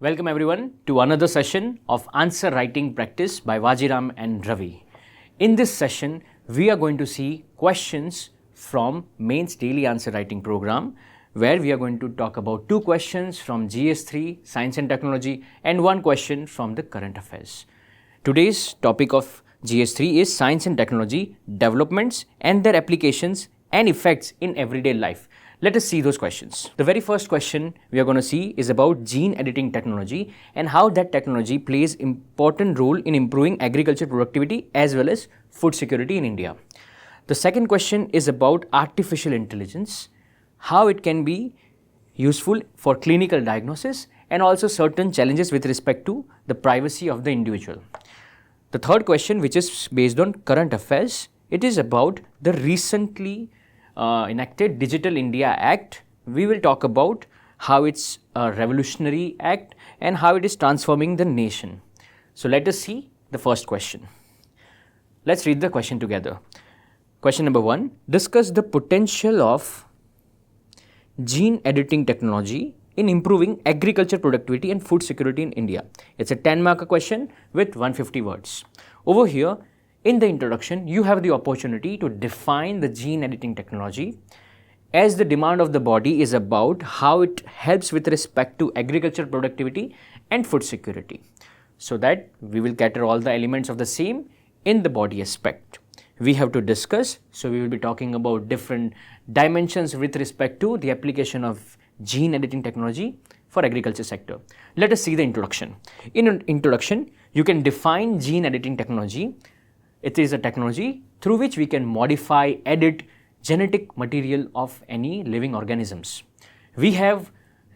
Welcome everyone to another session of answer writing practice by Vajiram and Ravi. In this session, we are going to see questions from Mains Daily Answer Writing Program, where we are going to talk about 2 questions from GS3 Science and Technology and 1 question from the Current Affairs. Today's topic of GS3 is Science and Technology developments and their applications and effects in everyday life. Let us see those questions. The very first question we are going to see is about gene editing technology and how that technology plays important role in improving agriculture productivity as well as food security in India. The second question is about artificial intelligence, how it can be useful for clinical diagnosis and also certain challenges with respect to the privacy of the individual. The third question, which is based on current affairs, it is about the recently enacted Digital India Act. We will talk about how it's a revolutionary act and how it is transforming the nation. So let us see the first question. Let's read the question together. Question number 1, discuss the potential of gene editing technology in improving agriculture productivity and food security in India. It's a 10-marker question with 150 words. Over here, in the introduction, you have the opportunity to define the gene editing technology, as the demand of the body is about how it helps with respect to agriculture productivity and food security. So that we will cater all the elements of the same in the body aspect. We have to discuss, so we will be talking about different dimensions with respect to the application of gene editing technology for agriculture sector. Let us see the introduction. In an introduction, you can define gene editing technology. It is a technology through which we can modify, edit genetic material of any living organisms. We have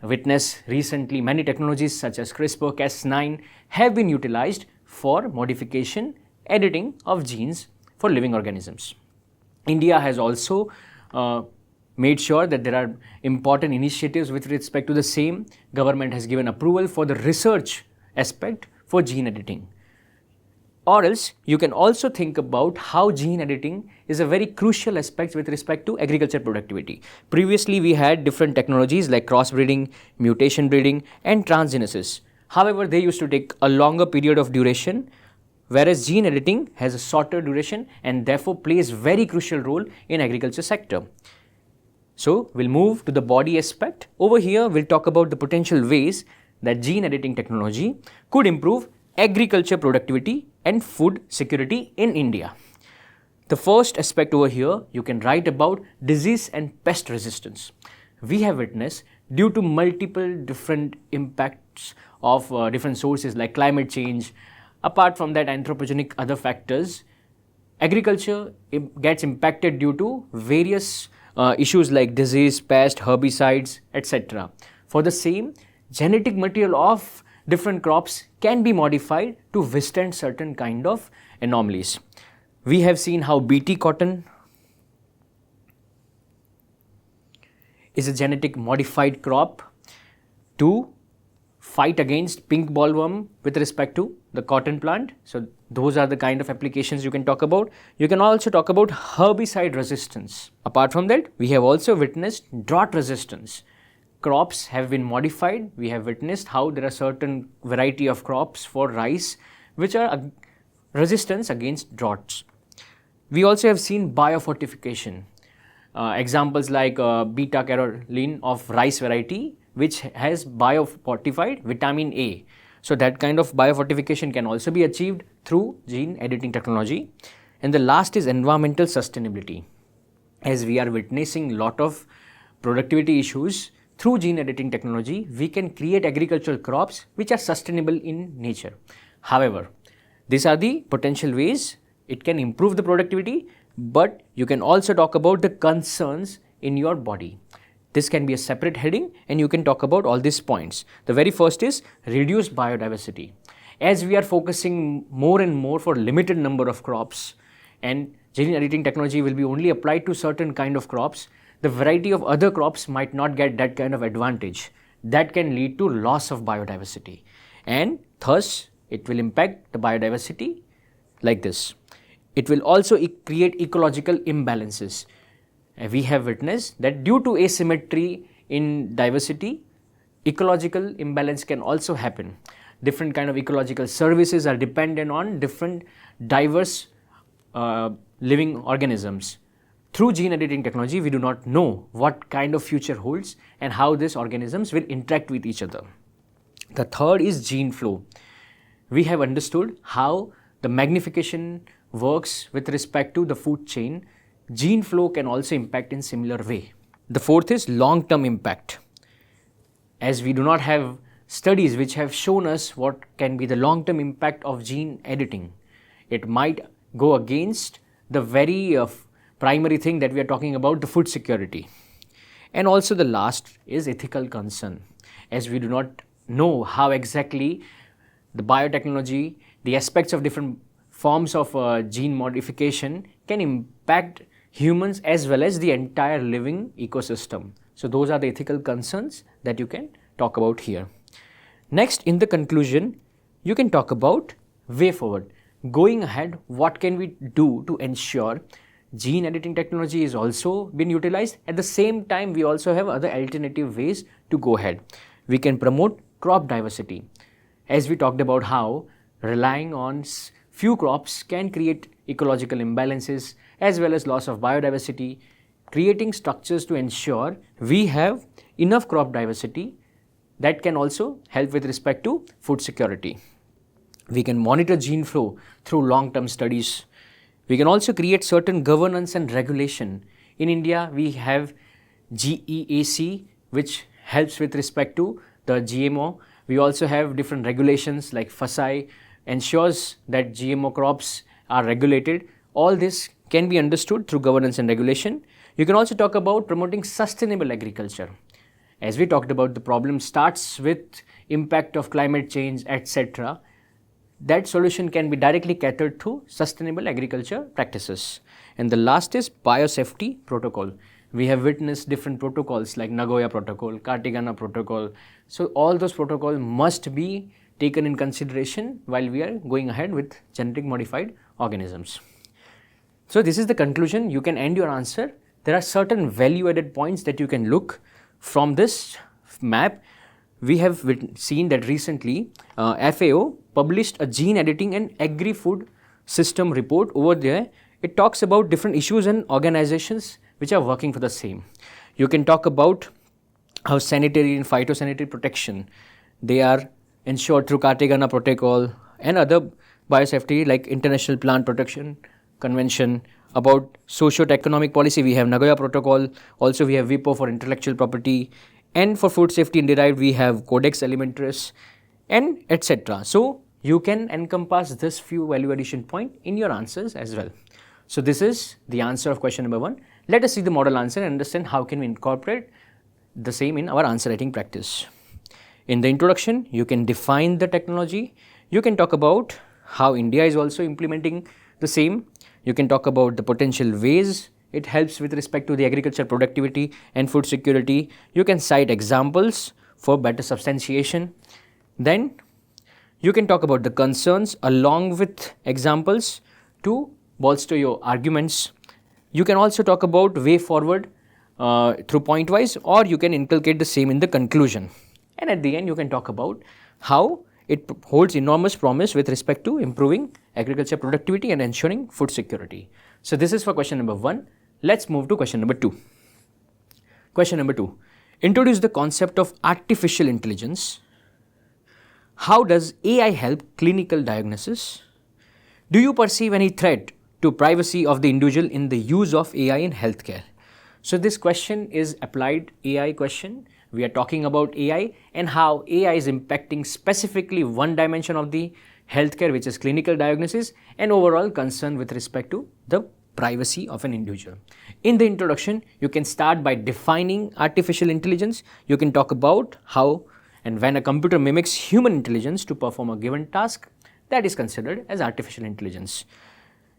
witnessed recently many technologies such as CRISPR-Cas9 have been utilized for modification, editing of genes for living organisms. India has also made sure that there are important initiatives with respect to the same. Government has given approval for the research aspect for gene editing. Or else, you can also think about how gene editing is a very crucial aspect with respect to agriculture productivity. Previously, we had different technologies like crossbreeding, mutation breeding and transgenesis. However, they used to take a longer period of duration, whereas gene editing has a shorter duration and therefore plays very crucial role in agriculture sector. So, we'll move to the body aspect. Over here, we'll talk about the potential ways that gene editing technology could improve agriculture productivity and food security in India. The first aspect over here, you can write about disease and pest resistance. We have witnessed, due to multiple different impacts of different sources like climate change, apart from that anthropogenic other factors, agriculture gets impacted due to various issues like disease, pest, herbicides, etc. For the same, genetic material of different crops can be modified to withstand certain kind of anomalies. We have seen how BT cotton is a genetic modified crop to fight against pink bollworm with respect to the cotton plant. So those are the kind of applications you can talk about. You can also talk about herbicide resistance. Apart from that, we have also witnessed drought resistance. Crops have been modified. We have witnessed how there are certain variety of crops for rice which are resistant against droughts. We also have seen biofortification. Examples like beta caroline of rice variety which has biofortified vitamin A. So that kind of biofortification can also be achieved through gene editing technology. And the last is environmental sustainability. As we are witnessing lot of productivity issues, through gene editing technology, we can create agricultural crops which are sustainable in nature. However, these are the potential ways it can improve the productivity, but you can also talk about the concerns in your body. This can be a separate heading and you can talk about all these points. The very first is reduced biodiversity. As we are focusing more and more for limited number of crops and gene editing technology will be only applied to certain kind of crops, the variety of other crops might not get that kind of advantage. That can lead to loss of biodiversity and thus it will impact the biodiversity like this. It will also create ecological imbalances. We have witnessed that due to asymmetry in diversity, ecological imbalance can also happen. Different kind of ecological services are dependent on different diverse living organisms. Through gene editing technology, we do not know what kind of future holds and how these organisms will interact with each other. The third is gene flow. We have understood how the magnification works with respect to the food chain. Gene flow can also impact in similar way. The fourth is long-term impact. As we do not have studies which have shown us what can be the long-term impact of gene editing, it might go against the very primary thing that we are talking about, the food security. And also the last is ethical concern. As we do not know how exactly the biotechnology, the aspects of different forms of gene modification can impact humans as well as the entire living ecosystem. So those are the ethical concerns that you can talk about here. Next, in the conclusion, you can talk about way forward. Going ahead, what can we do to ensure gene editing technology is also been utilized? At the same time, we also have other alternative ways to go ahead. We can promote crop diversity. As we talked about how relying on few crops can create ecological imbalances as well as loss of biodiversity, creating structures to ensure we have enough crop diversity that can also help with respect to food security. We can monitor gene flow through long-term studies. We can also create certain governance and regulation. In India, we have GEAC, which helps with respect to the GMO. We also have different regulations like FSSAI, ensures that GMO crops are regulated. All this can be understood through governance and regulation. You can also talk about promoting sustainable agriculture. As we talked about, the problem starts with impact of climate change, etc. That solution can be directly catered to sustainable agriculture practices. And the last is biosafety protocol. We have witnessed different protocols like Nagoya Protocol, Cartagena Protocol. So all those protocols must be taken in consideration while we are going ahead with genetic modified organisms. So this is the conclusion. You can end your answer. There are certain value added points that you can look from this map. We have seen that recently FAO published a gene editing and agri-food system report over there. It talks about different issues and organizations which are working for the same. You can talk about how sanitary and phytosanitary protection, they are ensured through Cartagena Protocol and other biosafety like International Plant Protection Convention. About socio-economic policy, we have Nagoya Protocol, also we have WIPO for intellectual property, and for food safety and derived we have Codex Alimentarius and etc. So you can encompass this few value addition point in your answers as well. So this is the answer of question number 1. Let us see the model answer and understand how can we incorporate the same in our answer writing practice. In the introduction, you can define the technology. You can talk about how India is also implementing the same. You can talk about the potential ways it helps with respect to the agriculture productivity and food security. You can cite examples for better substantiation. Then you can talk about the concerns along with examples to bolster your arguments. You can also talk about way forward through point wise, or you can inculcate the same in the conclusion. And at the end, you can talk about how it holds enormous promise with respect to improving agriculture productivity and ensuring food security. So this is for question number 1. Let's move to question number 2. Question number 2. Introduce the concept of artificial intelligence. How does AI help clinical diagnosis? Do you perceive any threat to privacy of the individual in the use of AI in healthcare? So this question is applied AI question. We are talking about AI and how AI is impacting specifically one dimension of the healthcare, which is clinical diagnosis, and overall concern with respect to the privacy of an individual. In the introduction, you can start by defining artificial intelligence. You can talk about how and when a computer mimics human intelligence to perform a given task, that is considered as artificial intelligence.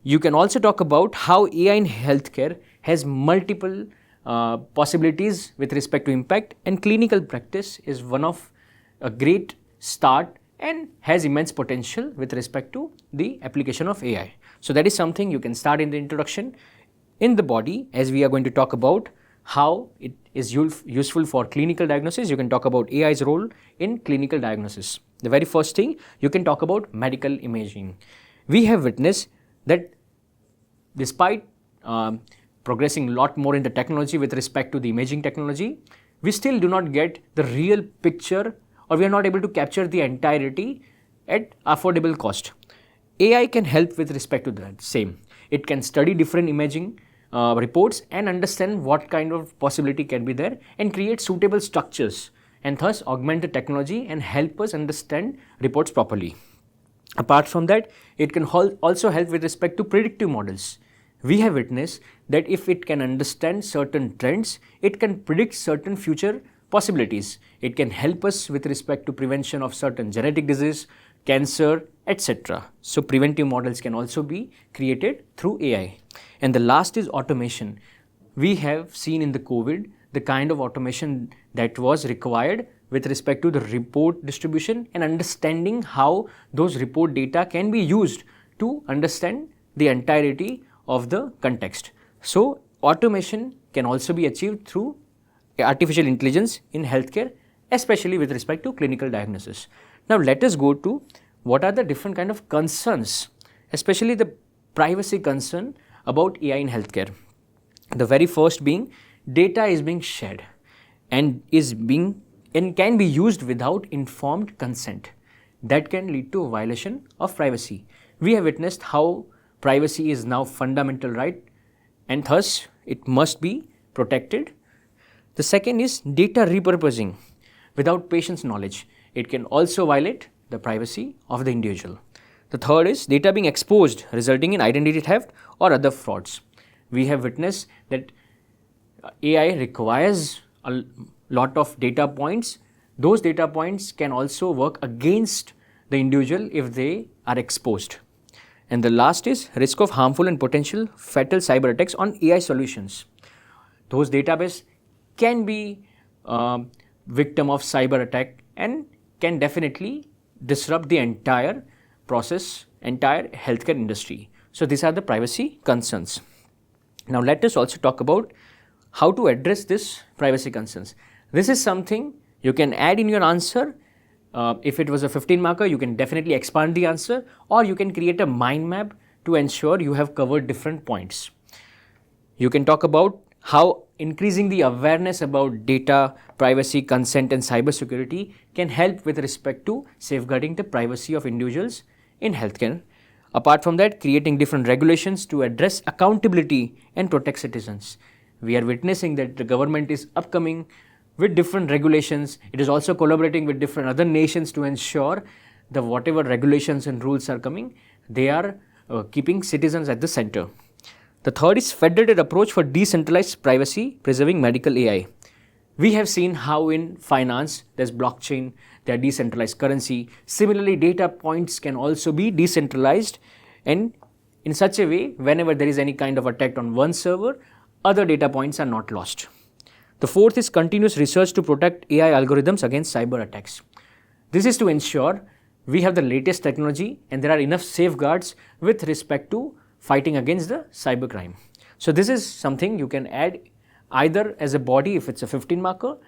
You can also talk about how AI in healthcare has multiple possibilities with respect to impact, and clinical practice is one of a great start and has immense potential with respect to the application of AI. So that is something you can start in the introduction. In the body, as we are going to talk about how it is useful for clinical diagnosis, you can talk about AI's role in clinical diagnosis. The very first thing, you can talk about medical imaging. We have witnessed that despite progressing a lot more in the technology with respect to the imaging technology, we still do not get the real picture, or we are not able to capture the entirety at affordable cost. AI can help with respect to that same. It can study different imaging reports and understand what kind of possibility can be there and create suitable structures, and thus augment the technology and help us understand reports properly. Apart from that, it can also help with respect to predictive models. We have witnessed that if it can understand certain trends, it can predict certain future possibilities. It can help us with respect to prevention of certain genetic disease, cancer, etc. So preventive models can also be created through AI. And the last is automation. We have seen in the COVID the kind of automation that was required with respect to the report distribution and understanding how those report data can be used to understand the entirety of the context. So automation can also be achieved through artificial intelligence in healthcare, especially with respect to clinical diagnosis. Now let us go to what are the different kind of concerns, especially the privacy concern about AI in healthcare. The very first being, data is being shared and can be used without informed consent. That can lead to a violation of privacy. We have witnessed how privacy is now fundamental right, and thus it must be protected. The second is data repurposing without patient's knowledge. It can also violate the privacy of the individual. The third is data being exposed, resulting in identity theft or other frauds. We have witnessed that AI requires a lot of data points. Those data points can also work against the individual if they are exposed. And the last is risk of harmful and potential fatal cyber attacks on AI solutions. Those database can be victim of cyber attack and can definitely disrupt the entire process, entire healthcare industry. So these are the privacy concerns. Now let us also talk about how to address this privacy concerns. This is something you can add in your answer. If it was a 15 marker, you can definitely expand the answer, or you can create a mind map to ensure you have covered different points. You can talk about how increasing the awareness about data, privacy, consent and cybersecurity can help with respect to safeguarding the privacy of individuals in healthcare. Apart from that, creating different regulations to address accountability and protect citizens. We are witnessing that the government is upcoming with different regulations. It is also collaborating with different other nations to ensure that whatever regulations and rules are coming, they are keeping citizens at the center. The third is federated approach for decentralized privacy, preserving medical AI. We have seen how in finance, there's blockchain, there are decentralized currency. Similarly, data points can also be decentralized, and in such a way, whenever there is any kind of attack on one server, other data points are not lost. The fourth is continuous research to protect AI algorithms against cyber attacks. This is to ensure we have the latest technology and there are enough safeguards with respect to fighting against the cybercrime. So this is something you can add either as a body if it's a 15 marker.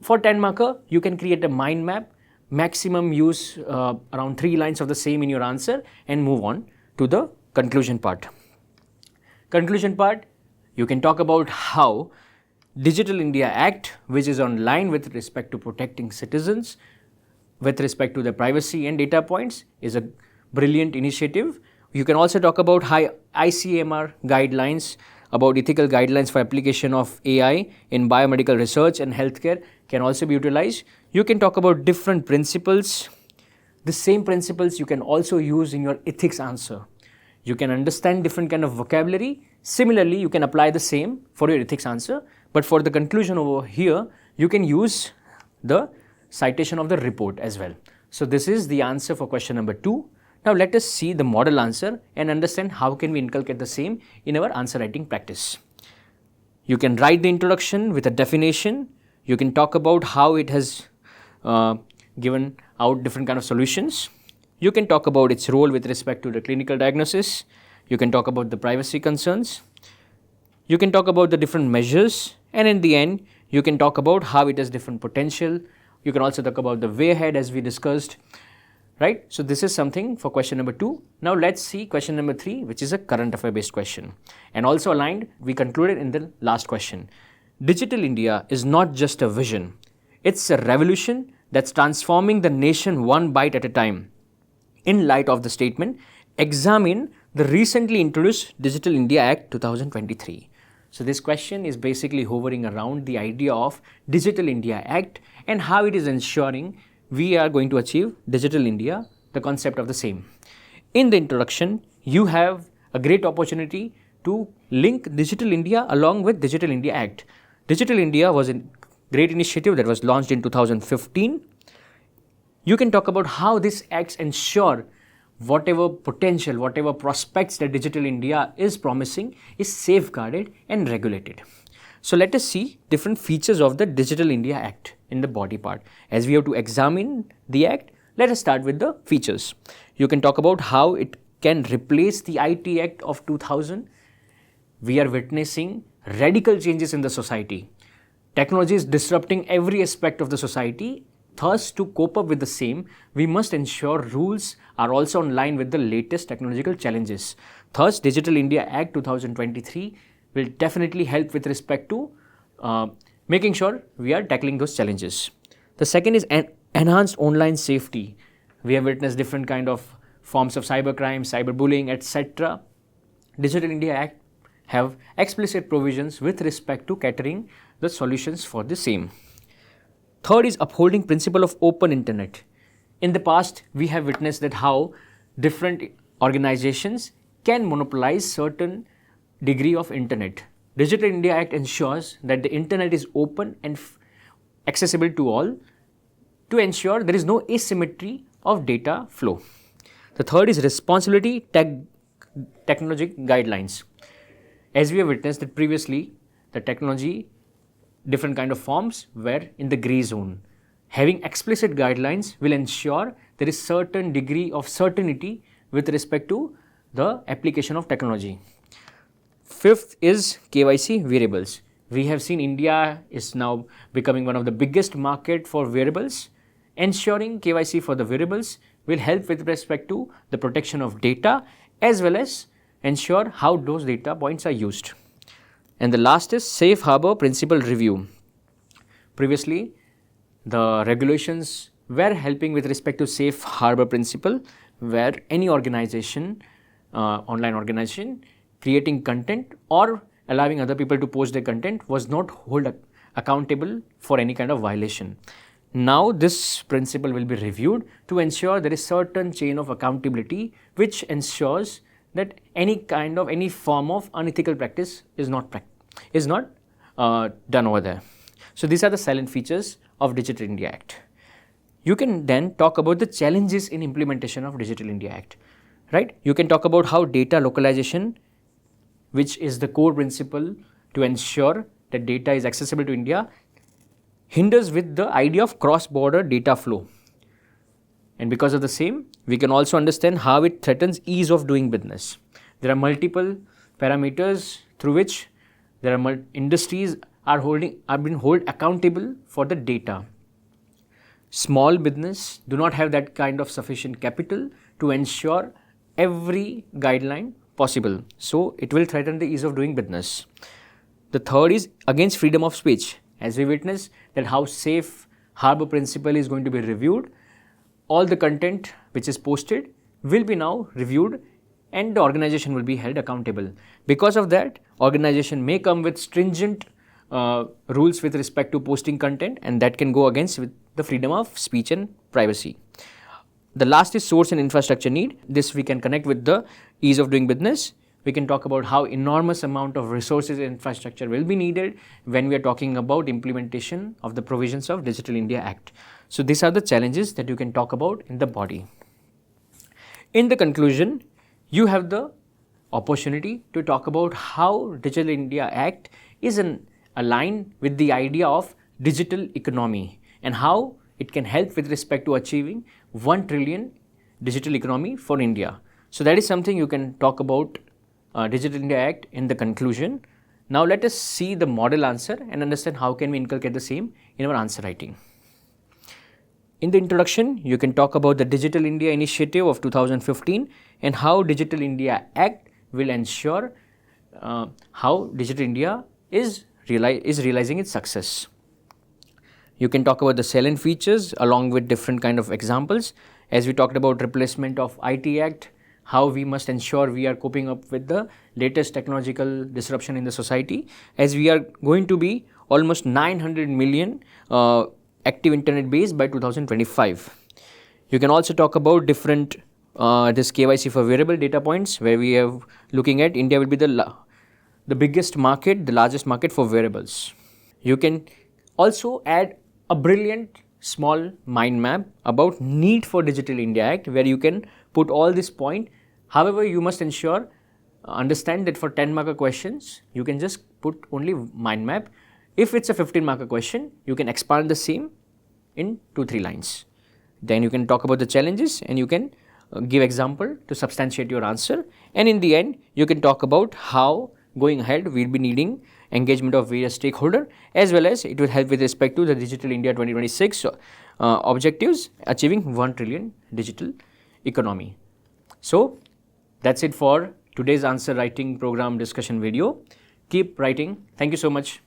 For 10 marker, you can create a mind map, maximum use around 3 lines of the same in your answer and move on to the conclusion part. Conclusion part, you can talk about how Digital India Act, which is on line with respect to protecting citizens, with respect to their privacy and data points, is a brilliant initiative. You can also talk about how ICMR guidelines about ethical guidelines for application of AI in biomedical research and healthcare can also be utilized. You can talk about different principles. The same principles you can also use in your ethics answer. You can understand different kind of vocabulary. Similarly, you can apply the same for your ethics answer. But for the conclusion over here, you can use the citation of the report as well. So this is the answer for question number 2. Now let us see the model answer and understand how can we inculcate the same in our answer writing practice. You can write the introduction with a definition. You can talk about how it has given out different kind of solutions. You can talk about its role with respect to the clinical diagnosis. You can talk about the privacy concerns. You can talk about the different measures, and in the end, you can talk about how it has different potential. You can also talk about the way ahead as we discussed, right? So this is something for question number 2. Now let's see question number 3, which is a current affair based question. And also aligned, we concluded in the last question. Digital India is not just a vision. It's a revolution that's transforming the nation one bite at a time. In light of the statement, examine the recently introduced Digital India Act 2023. So this question is basically hovering around the idea of Digital India Act and how it is ensuring we are going to achieve Digital India, the concept of the same. In the introduction, you have a great opportunity to link Digital India along with Digital India Act. Digital India was a great initiative that was launched in 2015. You can talk about how these acts ensure whatever potential, whatever prospects that Digital India is promising is safeguarded and regulated. So let us see different features of the Digital India Act in the body part. As we have to examine the act, let us start with the features. You can talk about how it can replace the IT Act of 2000. We are witnessing radical changes in the society. Technology is disrupting every aspect of the society. Thus, to cope up with the same, we must ensure rules are also in line with the latest technological challenges. Thus, Digital India Act 2023 will definitely help with respect to making sure we are tackling those challenges. The second is enhanced online safety. We have witnessed different kind of forms of cybercrime, cyberbullying, etc. Digital India Act have explicit provisions with respect to catering the solutions for the same. Third is upholding principle of open internet. In the past, we have witnessed that how different organizations can monopolize certain degree of internet. Digital India Act ensures that the internet is open and accessible to all to ensure there is no asymmetry of data flow. The third is responsibility technology guidelines. As we have witnessed that previously, the technology different kind of forms were in the gray zone. Having explicit guidelines will ensure there is certain degree of certainty with respect to the application of technology. Fifth is KYC wearables. We have seen India is now becoming one of the biggest market for wearables. Ensuring KYC for the wearables will help with respect to the protection of data as well as ensure how those data points are used. And the last is safe harbor principle review. Previously, the regulations were helping with respect to safe harbor principle, where any organization, online organization, creating content or allowing other people to post their content was not held accountable for any kind of violation. Now this principle will be reviewed to ensure there is certain chain of accountability which ensures that any form of unethical practice is not done over there. So these are the silent features of Digital India Act. You can then talk about the challenges in implementation of Digital India Act, right? You can talk about how data localization, which is the core principle to ensure that data is accessible to India, hinders with the idea of cross-border data flow. And because of the same, we can also understand how it threatens ease of doing business. There are multiple parameters through which industries are being held accountable for the data. Small business do not have that kind of sufficient capital to ensure every guideline possible. So it will threaten the ease of doing business. The third is against freedom of speech. As we witness that how safe harbor principle is going to be reviewed, all the content which is posted will be now reviewed and the organization will be held accountable. Because of that, organization may come with stringent rules with respect to posting content, and that can go against with the freedom of speech and privacy. The last is source and infrastructure need. This we can connect with the ease of doing business. We can talk about how enormous amount of resources and infrastructure will be needed when we are talking about implementation of the provisions of Digital India Act. So these are the challenges that you can talk about in the body. In the conclusion, you have the opportunity to talk about how Digital India Act is aligned with the idea of digital economy and how it can help with respect to achieving 1 trillion digital economy for India. So that is something you can talk about Digital India Act in the conclusion. Now let us see the model answer and understand how can we inculcate the same in our answer writing. In the introduction, you can talk about the Digital India Initiative of 2015 and how Digital India Act will ensure how Digital India is realizing its success. You can talk about the salient features along with different kind of examples. As we talked about replacement of IT Act, how we must ensure we are coping up with the latest technological disruption in the society, as we are going to be almost 900 million active internet base by 2025. You can also talk about different this KYC for wearable data points, where we are looking at India will be the biggest market, the largest market for wearables. You can also add a brilliant small mind map about need for Digital India Act, where you can put all this point. However, you must ensure understand that for 10 marker questions you can just put only mind map. If it's a 15 marker question, you can expand the same in 2-3 lines. Then you can talk about the challenges and you can give example to substantiate your answer, and in the end you can talk about how going ahead we'll be needing engagement of various stakeholder, as well as it will help with respect to the Digital India 2026 objectives, achieving 1 trillion digital economy. So that's it for today's answer writing program discussion video. Keep writing. Thank you so much.